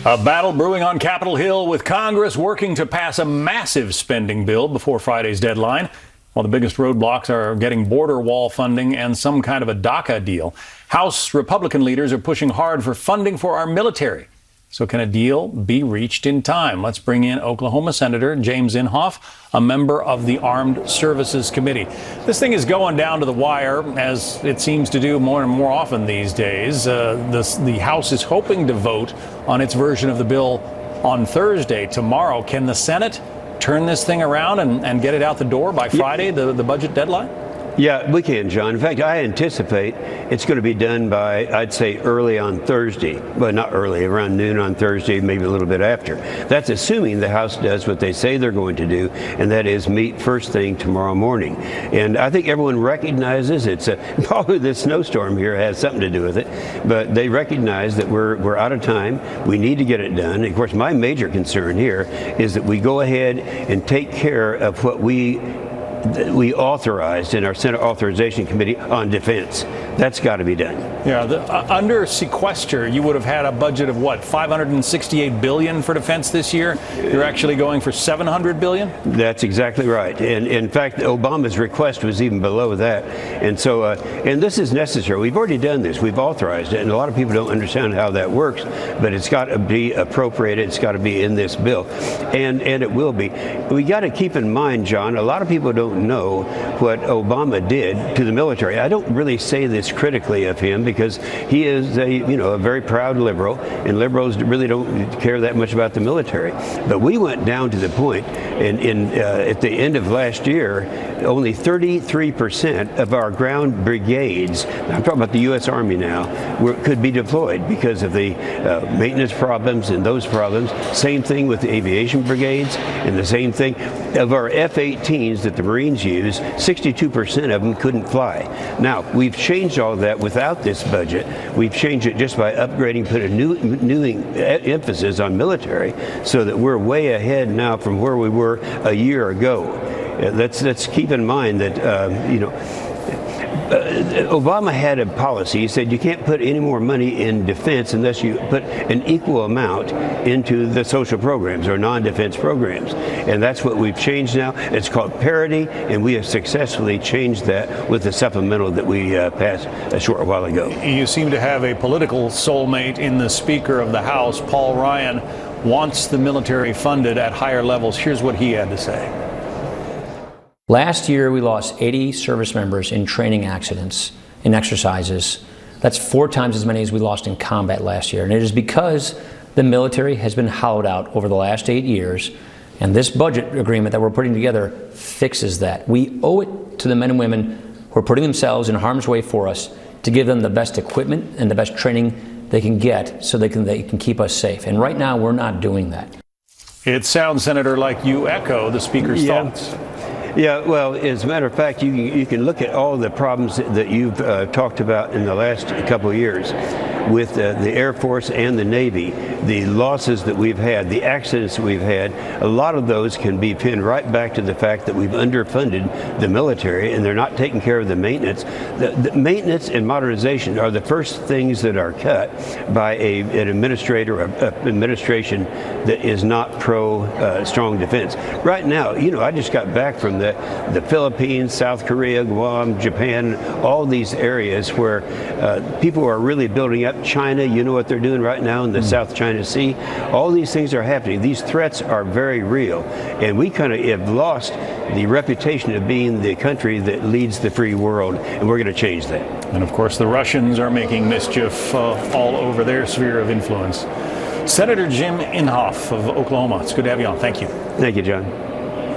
A battle brewing on Capitol Hill with Congress working to pass a massive spending bill before Friday's deadline. While the biggest roadblocks are getting border wall funding and some kind of a DACA deal. House Republican leaders are pushing hard for funding for our military. So can a deal be reached in time? Let's bring in Oklahoma Senator James Inhofe, a member of the Armed Services Committee. This thing is going down to the wire, as it seems to do more and more often these days. The House is hoping to vote on its version of the bill on Thursday. Tomorrow, can the Senate turn this thing around and get it out the door by Friday, the budget deadline? Yeah, we can, John. In fact, I anticipate it's going to be done by, I'd say, early on Thursday. Well, not early, around noon on Thursday, maybe a little bit after. That's assuming the House does what they say they're going to do, and that is meet first thing tomorrow morning. And I think everyone recognizes probably this snowstorm here has something to do with it, but they recognize that we're out of time. We need to get it done. And of course, my major concern here is that we go ahead and take care of what we authorized in our Senate Authorization Committee on defense. That's got to be done. Yeah, under sequester, you would have had a budget of what, $568 billion for defense this year? You're actually going for $700 billion? That's exactly right. And in fact, Obama's request was even below that. And so, and this is necessary. We've already done this. We've authorized it. And a lot of people don't understand how that works, but it's got to be appropriated. It's got to be in this bill. And it will be. We got to keep in mind, John, a lot of people don't know what Obama did to the military. I don't really say this critically of him because he is a very proud liberal, and liberals really don't care that much about the military. But we went down to the point at the end of last year, only 33% of our ground brigades, I'm talking about the U.S. Army now, could be deployed because of the maintenance problems and those problems. Same thing with the aviation brigades, and the same thing of our F-18s that the Marines use, 62% of them couldn't fly. Now, we've changed all of that without this budget. We've changed it just by upgrading, put a new emphasis on military so that we're way ahead now from where we were a year ago. Let's keep in mind that, Obama had a policy. He said you can't put any more money in defense unless you put an equal amount into the social programs or non-defense programs. And that's what we've changed now. It's called parity, and we have successfully changed that with the supplemental that we passed a short while ago. You seem to have a political soulmate in the Speaker of the House. Paul Ryan wants the military funded at higher levels. Here's what he had to say. Last year, we lost 80 service members in training accidents, in exercises. That's 4 times as many as we lost in combat last year. And it is because the military has been hollowed out over the last 8 years. And this budget agreement that we're putting together fixes that. We owe it to the men and women who are putting themselves in harm's way for us to give them the best equipment and the best training they can get so they can keep us safe. And right now, we're not doing that. It sounds, Senator, like you echo the Speaker's thoughts. Yeah, well, as a matter of fact, you can look at all the problems that you've talked about in the last couple of years with the Air Force and the Navy, the losses that we've had, the accidents that we've had. A lot of those can be pinned right back to the fact that we've underfunded the military and they're not taking care of the maintenance. The maintenance and modernization are the first things that are cut by an administrator, an administration that is not pro strong defense. Right now, I just got back from the Philippines, South Korea, Guam, Japan, all these areas where people are really building up. China, you know what they're doing right now in the South China Sea. All these things are happening. These threats are very real. And we kind of have lost the reputation of being the country that leads the free world, and we're going to change that. And of course, the Russians are making mischief all over their sphere of influence. Senator Jim Inhofe of Oklahoma, it's good to have you on. Thank you. Thank you, John.